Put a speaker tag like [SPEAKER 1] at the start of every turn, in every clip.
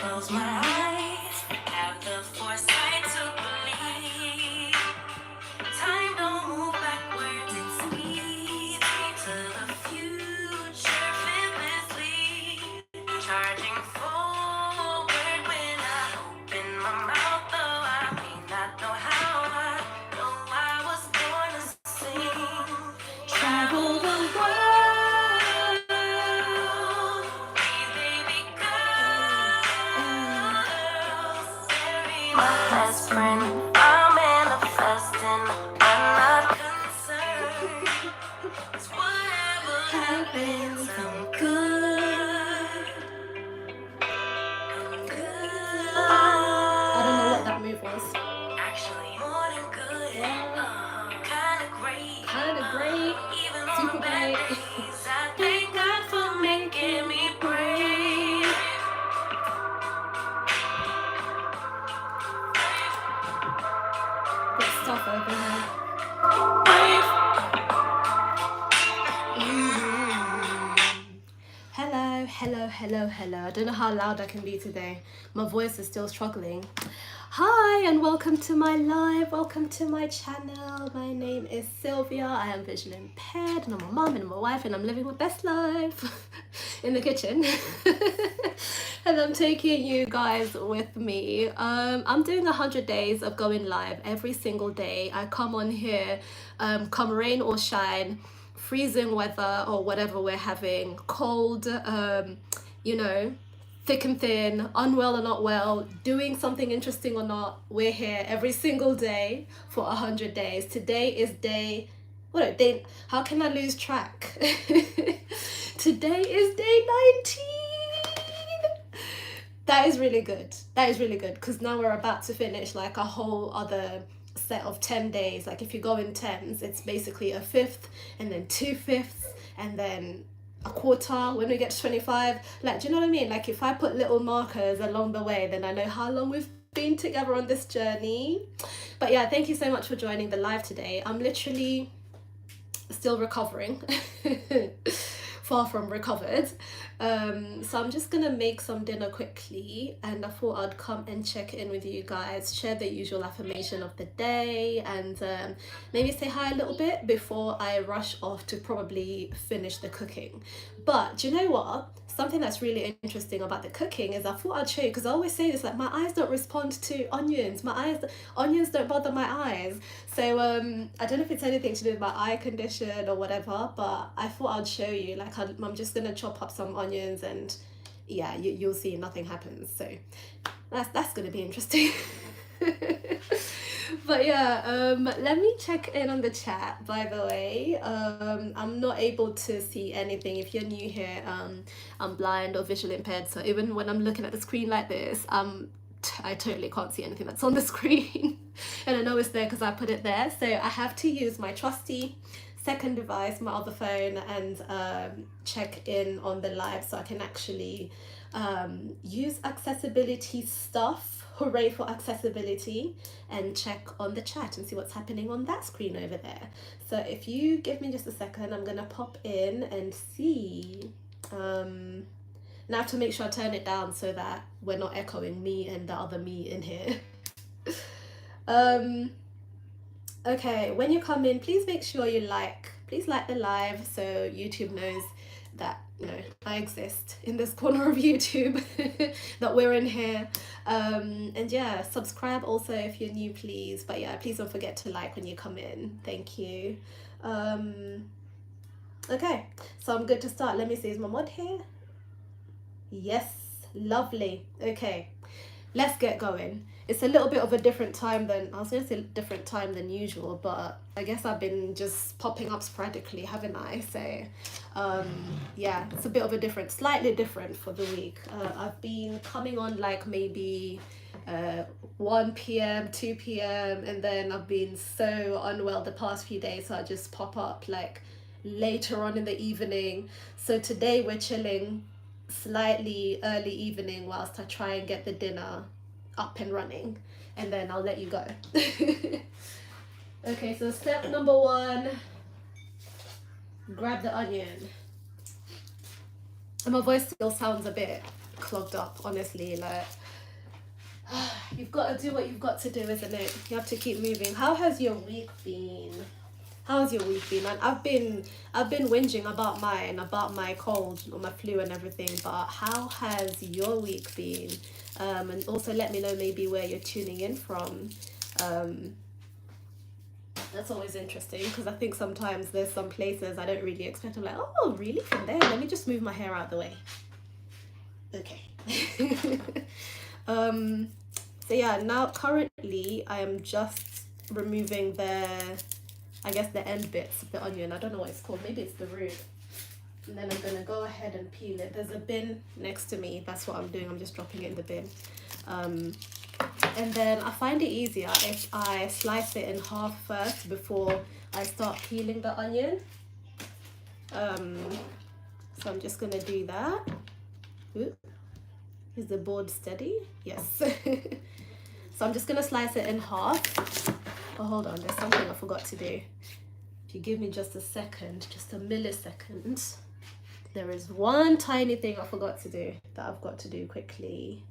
[SPEAKER 1] close my eyes, have the foresight to believe. Time don't move backwards, it's speed to the future vividly. Charging forward when I open my mouth, though I may not know how. I know I was born to sing. Travel the world, these baby girls. Bury my best friend, I'm manifesting. I'm not concerned, 'cause whatever happens, I'm good. I'm good.
[SPEAKER 2] I don't know what that move was.
[SPEAKER 1] Actually, more than good. Kinda great.
[SPEAKER 2] Kinda great.
[SPEAKER 1] Even on
[SPEAKER 2] Super
[SPEAKER 1] bad
[SPEAKER 2] great.
[SPEAKER 1] days, I thank God for making me brave.
[SPEAKER 2] Got stuff over here.
[SPEAKER 1] Brave.
[SPEAKER 2] Hello, hello, hello, hello. I don't know how loud I can be today. My voice is still struggling. Hi and welcome to my live. Welcome to my channel. My name is Sylvia. I am visually impaired and I'm a mum and I'm a wife and I'm living my best life in the kitchen. And I'm taking you guys with me. I'm doing 100 days of going live every single day. I come on here, come rain or shine, freezing weather or whatever we're having, cold, you know, thick and thin, unwell or not well, doing something interesting or not, we're here every single day for 100 days. Today is day, how can I lose track? Today is day 19. That is really good. That is really good because now we're about to finish like a whole other set of 10 days. Like if you go in tens, it's basically a fifth and then 2/5 and then a quarter when we get to 25. Like, do you know what I mean? Like if I put little markers along the way, then I know how long we've been together on this journey. But yeah, thank you so much for joining the live today. I'm literally still recovering. Far from recovered. So I'm just gonna make some dinner quickly and I thought I'd come and check in with you guys, share the usual affirmation of the day and maybe say hi a little bit before I rush off to probably finish the cooking. But do you know what? Something that's really interesting about the cooking is I thought I'd show you, because I always say this, like my eyes don't respond to onions. Onions don't bother my eyes. So I don't know if it's anything to do with my eye condition or whatever, but I thought I'd show you. Like I'm just gonna chop up some onions and yeah, you'll see nothing happens. So that's gonna be interesting. But yeah, let me check in on the chat, by the way. I'm not able to see anything. If you're new here, I'm blind or visually impaired, so even when I'm looking at the screen like this, I totally can't see anything that's on the screen. And I know it's there because I put it there, so I have to use my trusty second device, my other phone, and check in on the live so I can actually use accessibility stuff. Hooray for accessibility, and check on the chat and see what's happening on that screen over there. So if you give me just a second, I'm gonna pop in and see. And I have to make sure I turn it down so that we're not echoing me and the other me in here. Okay, when you come in, please make sure you please like the live so YouTube knows that, you know, I exist in this corner of YouTube, that we're in here. And yeah, subscribe also if you're new, please. But yeah, please don't forget to like when you come in. Thank you. Okay, so I'm good to start. Let me see, is my mod here? Yes, lovely. Okay, let's get going. It's a little bit of a different time than, I was going to say different time than usual, but I guess I've been just popping up sporadically, haven't I? So yeah, it's a bit of a slightly different for the week. I've been coming on like maybe 1 p.m, 2 p.m, and then I've been so unwell the past few days, so I just pop up like later on in the evening. So today we're chilling slightly early evening whilst I try and get the dinner up and running, and then I'll let you go. Okay, so step number 1, grab the onion. And my voice still sounds a bit clogged up, honestly. Like, you've got to do what you've got to do, isn't it? You have to keep moving. How has your week been? How's your week been? And I've been whinging about my cold or my flu and everything, but how has your week been? And also let me know maybe where you're tuning in from. That's always interesting, because I think sometimes there's some places I don't really expect. I'm like, oh, really? From there? Let me just move my hair out of the way. Okay. So yeah, now currently I am just removing the end bits of the onion. I don't know what it's called. Maybe it's the root. And then I'm going to go ahead and peel it. There's a bin next to me. That's what I'm doing. I'm just dropping it in the bin. And then I find it easier if I slice it in half first before I start peeling the onion. So I'm just going to do that. Ooh. Is the board steady? Yes. So I'm just going to slice it in half. Oh, hold on. There's something I forgot to do. If you give me just a second, just a millisecond. There is one tiny thing I forgot to do that I've got to do quickly.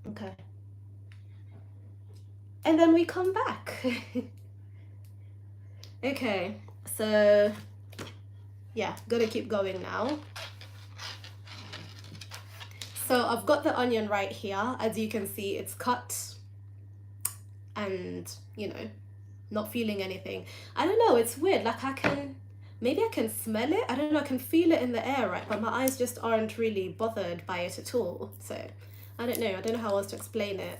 [SPEAKER 2] Okay. And then we come back. Okay, so yeah, gotta keep going now. So I've got the onion right here. As you can see, it's cut and, you know, not feeling anything. I don't know, it's weird. Like maybe I can smell it. I don't know, I can feel it in the air, right? But my eyes just aren't really bothered by it at all. So I don't know how else to explain it.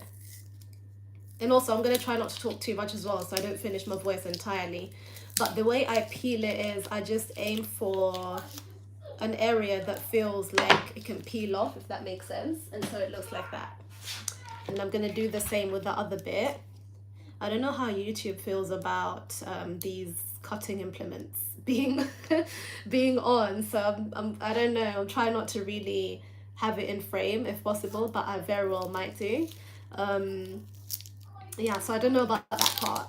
[SPEAKER 2] And also, I'm going to try not to talk too much as well, so I don't finish my voice entirely. But the way I peel it is I just aim for an area that feels like it can peel off, if that makes sense. And so it looks like that. And I'm going to do the same with the other bit. I don't know how YouTube feels about these cutting implements being being on. So I don't know. I'm trying not to really have it in frame if possible, but I very well might do. Yeah, so I don't know about that part,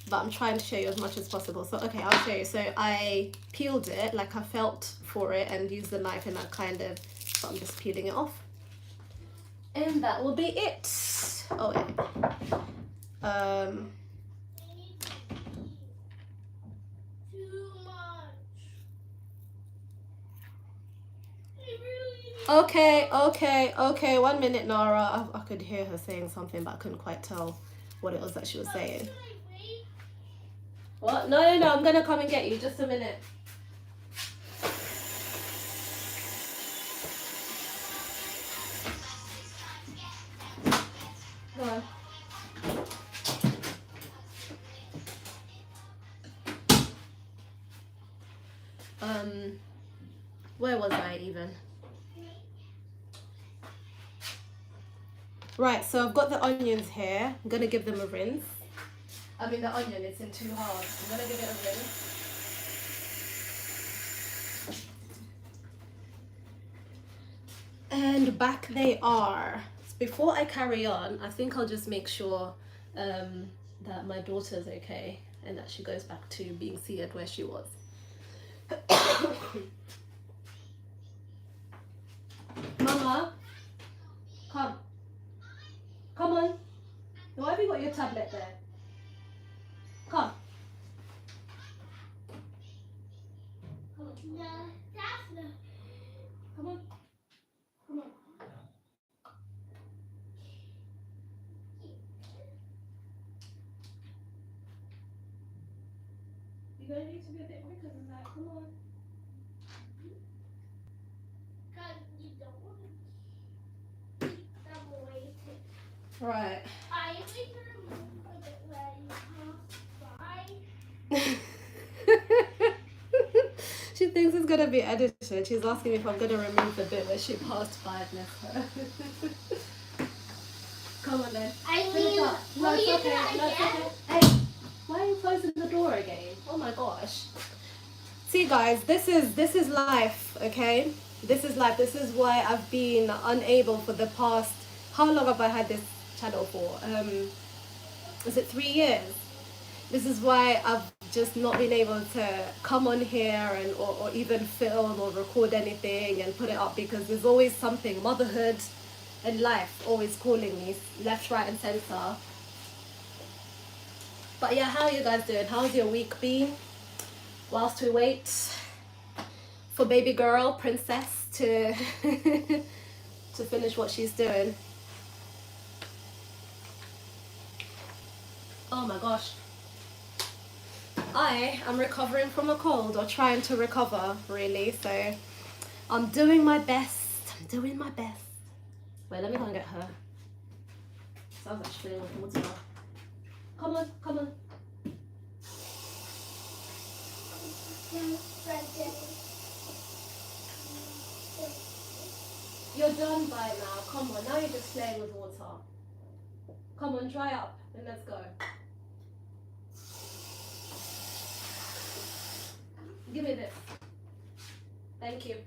[SPEAKER 2] but I'm trying to show you as much as possible. So okay, I'll show you. So I peeled it, like I felt for it and used the knife, and I so I'm just peeling it off. And that will be it. Oh, Okay, 1 minute, Nara. I could hear her saying something, but I couldn't quite tell what it was that she was saying. What? No, I'm gonna come and get you. Just a minute. Go on. Where was I even? Right, so I've got the onions here. I'm gonna give them a rinse. I mean, the onion, it's in too hard. I'm gonna give it a rinse. And back they are. Before I carry on, I think I'll just make sure that my daughter's okay and that she goes back to being seated where she was. Mama, come. Come on. Why have you got your tablet there? Come. Come on. No, that's no. Come on. Come on. You're going to need to be a bit quicker than that. Come on. Because you don't want to keep double waiting. Right. I need to remove a bit where you pass by. She thinks it's going to be edited. She's asking me if I'm going to remove the bit where she passed by. Come on then. No, it's okay. No, it's okay. Hey, why are you closing the door again? Oh my gosh. See guys, this is life, okay? This is life. This is why I've been unable for the past, how long have I had this channel for? is it 3 years? This is why I've just not been able to come on here and or even film or record anything and put it up, because there's always something, motherhood and life always calling me left, right and center. But yeah, how are you guys doing? How's your week been? Whilst we wait for baby girl, princess, to to finish what she's doing. Oh my gosh. I am recovering from a cold, or trying to recover, really. So I'm doing my best. I'm doing my best. Wait, let me go and get her. Sounds like she's playing with water. Come on, come on. You're done by now. Come on, now you're just playing with water. Come on, dry up and let's go. Give me this. Thank you.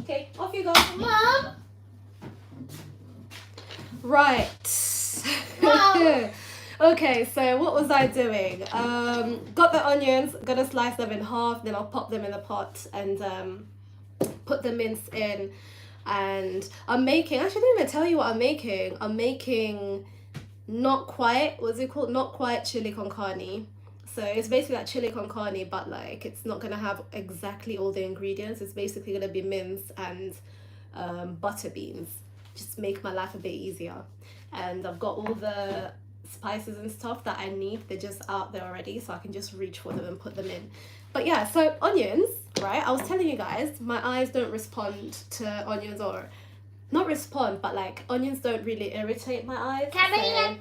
[SPEAKER 2] Okay, off you go.
[SPEAKER 3] Mom?
[SPEAKER 2] Right.
[SPEAKER 3] Mom.
[SPEAKER 2] Okay, so what was I doing? Got the onions, gonna slice them in half, then I'll pop them in the pot and put the mince in. And I'm making, actually I didn't even tell you what I'm making. I'm making not quite, what's it called? Not quite chili con carne. So it's basically like chili con carne, but like it's not gonna have exactly all the ingredients. It's basically gonna be mince and butter beans. Just make my life a bit easier. And I've got all the spices and stuff that I need. They're just out there already, so I can just reach for them and put them in. But yeah, so onions, right? I was telling you guys, my eyes don't respond to onions, or not respond, but like onions don't really irritate my eyes.
[SPEAKER 3] Can I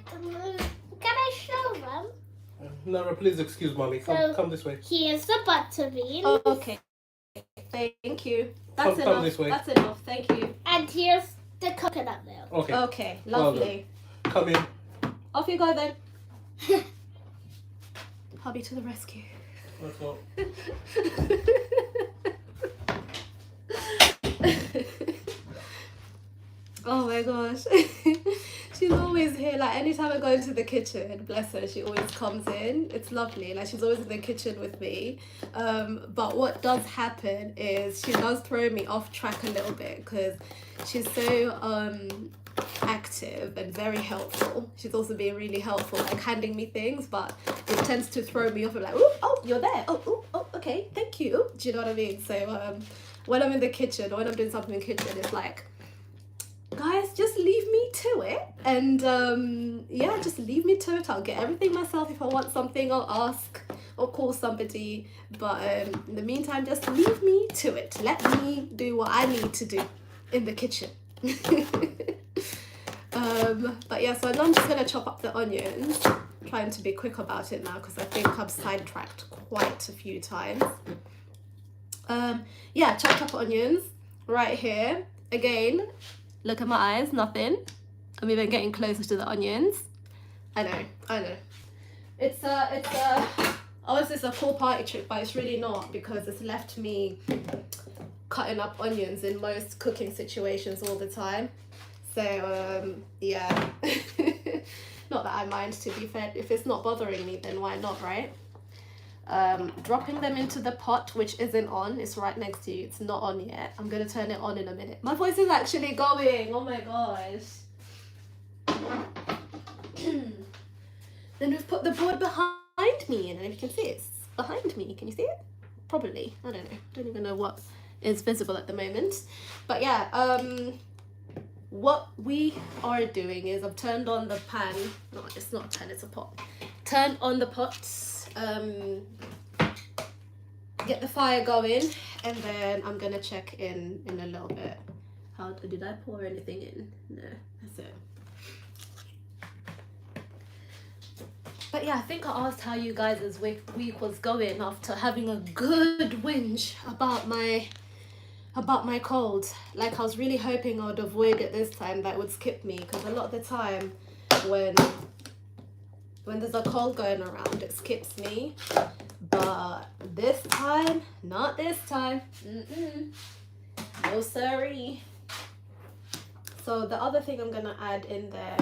[SPEAKER 3] show them?
[SPEAKER 4] Nara, please excuse mommy. Come this way.
[SPEAKER 3] Here's the butter bean.
[SPEAKER 2] Oh, okay. Thank you. That's
[SPEAKER 4] Come
[SPEAKER 2] enough.
[SPEAKER 4] this way.
[SPEAKER 2] That's enough. Thank you.
[SPEAKER 3] And here's the coconut milk.
[SPEAKER 4] Okay.
[SPEAKER 2] Okay, lovely.
[SPEAKER 4] Come in.
[SPEAKER 2] Off you go then. Hubby to the rescue.
[SPEAKER 4] Let's go.
[SPEAKER 2] Oh my gosh. She's always here. Like anytime I go into the kitchen, bless her, she always comes in. It's lovely. Like she's always in the kitchen with me. But what does happen is she does throw me off track a little bit, because she's so active and very helpful. She's also being really helpful, like handing me things, but it tends to throw me off. I'm like, oh, you're there. Oh, okay, thank you. Do you know what I mean? So when I'm in the kitchen, or when I'm doing something in the kitchen, it's like, guys, just leave me to it. And yeah, just leave me to it. I'll get everything myself. If I want something, I'll ask or call somebody. But in the meantime, just leave me to it. Let me do what I need to do in the kitchen. But yeah, so I'm just gonna chop up the onions, trying to be quick about it now, because I think I've sidetracked quite a few times. Yeah, chopped up onions right here. Again, look at my eyes, nothing. I'm even getting closer to the onions. I know. It's obviously it's a cool party trick, but it's really not, because it's left me cutting up onions in most cooking situations all the time. So yeah. Not that I mind, to be fair. If it's not bothering me, then why not, right? Dropping them into the pot, which isn't on. It's right next to you. It's not on yet. I'm gonna turn it on in a minute. My voice is actually going. Oh my gosh. Then we've put the board behind me, and if you can see it, it's behind me. Can you see it? Probably. I don't know. I don't even know what is visible at the moment. But yeah, what we are doing is I've turned on the pan. No, it's not a pan, it's a pot. Turn on the pot. Get the fire going, and then I'm gonna check in a little bit. How did I pour anything in? No, that's it. But yeah, I think I asked how you guys' week was going after having a good whinge about my cold. Like, I was really hoping I would avoid it this time, that it would skip me, because a lot of the time when there's a cold going around, it skips me. But this time, not this time. No siree. So the other thing I'm gonna add in there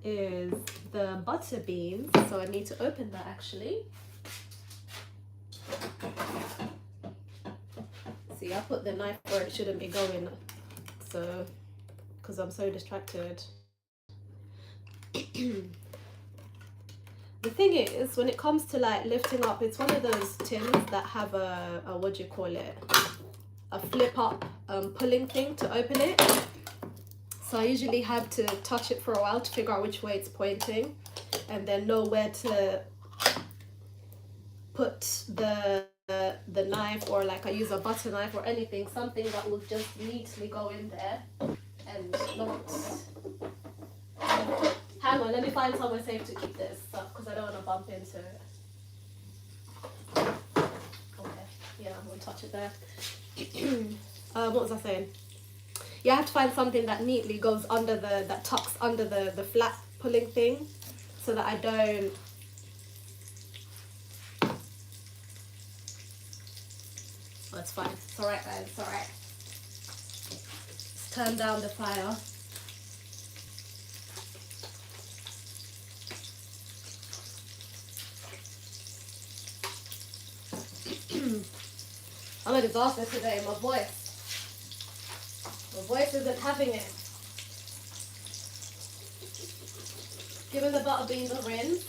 [SPEAKER 2] is the butter beans. So I need to open that actually. See, I put the knife where it shouldn't be going, so because I'm so distracted. The thing is, when it comes to like lifting up, it's one of those tins that have a what do you call it, a flip up pulling thing to open it. So I usually have to touch it for a while to figure out which way it's pointing, and then know where to put the knife, or like I use a butter knife or anything, something that will just neatly go in there and not. Hang on, let me find somewhere safe to keep this stuff because I don't want to bump into it. Okay, yeah, I'm gonna touch it there. What was I saying? Yeah, I have to find something that neatly goes under that tucks under the flat pulling thing, so that I don't. Oh, it's fine. It's alright, guys. It's alright. Let's turn down the fire. I'm a disaster today. My voice isn't having it. Giving the butter beans a rinse.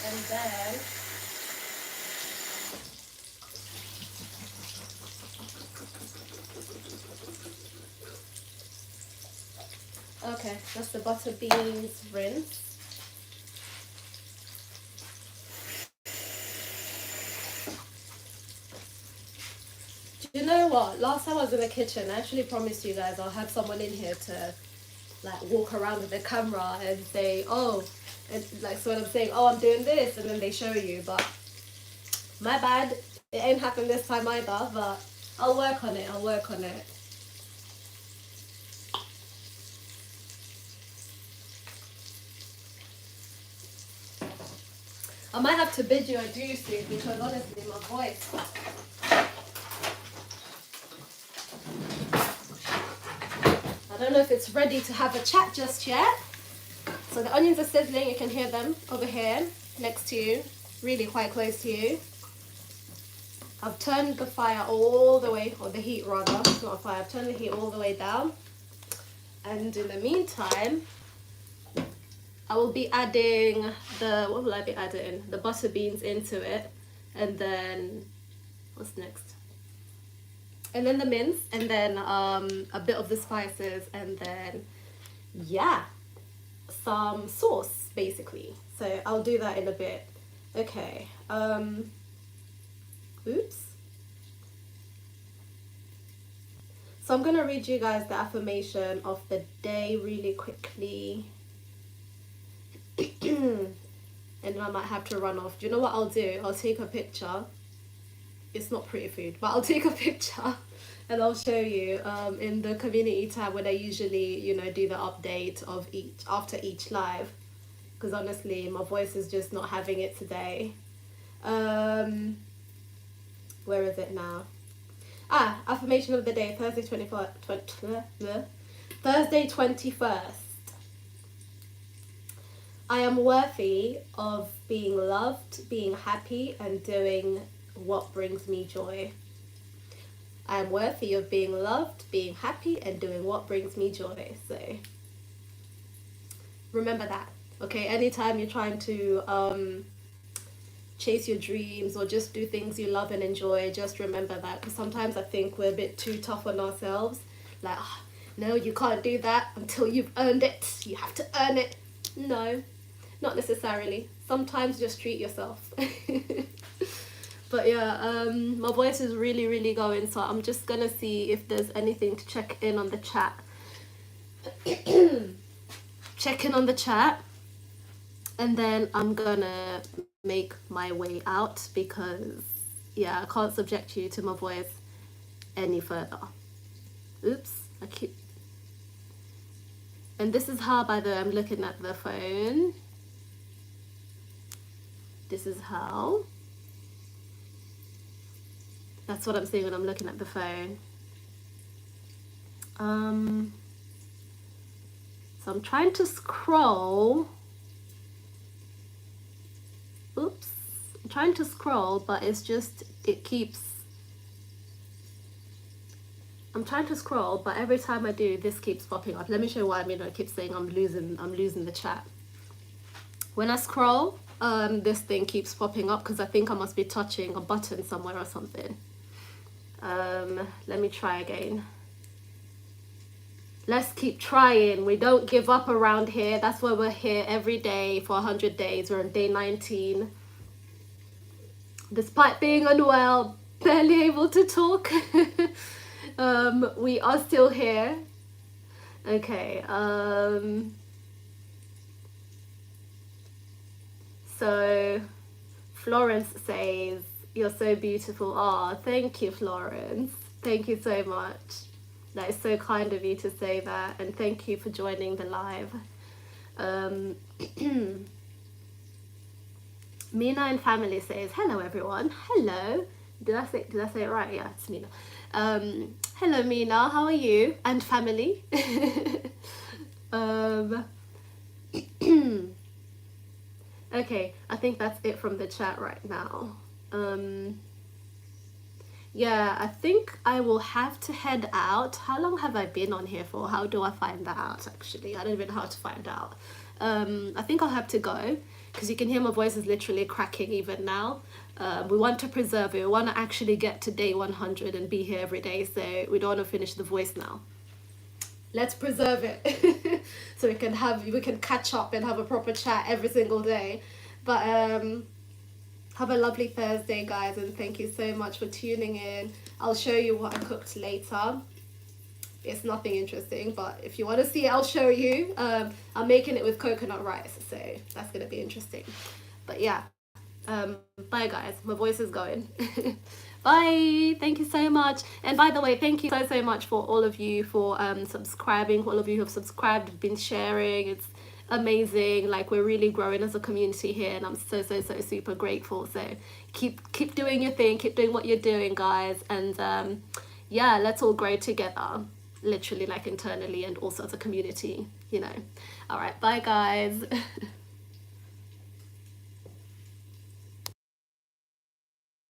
[SPEAKER 2] And then okay, that's the butter beans rinse. You know what? Last time I was in the kitchen, I actually promised you guys I'll have someone in here to like walk around with the camera and say, oh, and like so when I'm saying, oh, I'm doing this, and then they show you. But my bad, it ain't happened this time either. But I'll work on it. I'll work on it. I might have to bid you adieu soon because honestly, my voice. I don't know if it's ready to have a chat just yet. So the onions are sizzling, you can hear them over here next to you, really quite close to you. I've turned the fire all the way, or the heat rather, it's not a fire, I've turned the heat all the way down. And in the meantime, I will be adding what will I be adding? The butter beans into it. And then, what's next? And then the mince, and then a bit of the spices, and then yeah, some sauce basically. So I'll do that in a bit. Okay. Oops. So I'm gonna read you guys the affirmation of the day really quickly. And then I might have to run off. Do you know what I'll do? I'll take a picture. It's not pretty food, but I'll take a picture and I'll show you in the community tab when I usually, you know, do the update of after each live, because honestly my voice is just not having it today. Where is it now? Affirmation of the day, Thursday 21st. I am worthy of being loved, being happy, and doing what brings me joy. I am worthy of being loved, being happy, and doing what brings me joy. So remember that, okay? Anytime you're trying to chase your dreams or just do things you love and enjoy, just remember that, because sometimes I think we're a bit too tough on ourselves. Like, oh, no, you can't do that until you've earned it. You have to earn it. No, not necessarily. Sometimes just treat yourself. But yeah, my voice is really, really going, so I'm just gonna see if there's anything to check in on the chat. Check in on the chat, and then I'm gonna make my way out because, yeah, I can't subject you to my voice any further. Oops, I keep... And this is how, by the way, I'm looking at the phone. this is how. That's what I'm seeing when I'm looking at the phone. So I'm trying to scroll. Oops. I'm trying to scroll, but it's just, it keeps, I'm trying to scroll, but every time I do, this keeps popping up. Let me show you what I mean. I keep saying I'm losing the chat. When I scroll, this thing keeps popping up because I think I must be touching a button somewhere or something. Let me try again. Let's keep trying. We don't give up around here. That's why we're here every day for 100 days. We're on day 19. Despite being unwell, barely able to talk, we are still here. Okay. So Florence says, "You're so beautiful." Oh, thank you, Florence. Thank you so much. That is so kind of you to say that, and thank you for joining the live. Mina and family says, "Hello everyone." Hello. Did I say it right? Yeah, it's Mina. Hello Mina, how are you? And family. Okay, I think that's it from the chat right now. Yeah, I think I will have to head out. How long have I been on here for? How do I find that out, actually? I don't even know how to find out. I think I'll have to go because you can hear my voice is literally cracking even now. We want to preserve it. We want to actually get to day 100 and be here every day, so we don't want to finish the voice now. Let's preserve it so we can catch up and have a proper chat every single day. But have a lovely Thursday, guys, and thank you so much for tuning in. I'll show you what I cooked later. It's nothing interesting, but if you want to see it, I'll show you. I'm making it with coconut rice, so that's going to be interesting. But yeah, bye guys, my voice is going. Bye, thank you so much. And by the way, thank you so much for all of you for subscribing. All of you who have subscribed, have been sharing. It's amazing. Like, we're really growing as a community here, and I'm so super grateful. So keep doing your thing, keep doing what you're doing, guys, and yeah, let's all grow together, literally, like internally and also as a community, you know. All right, bye guys.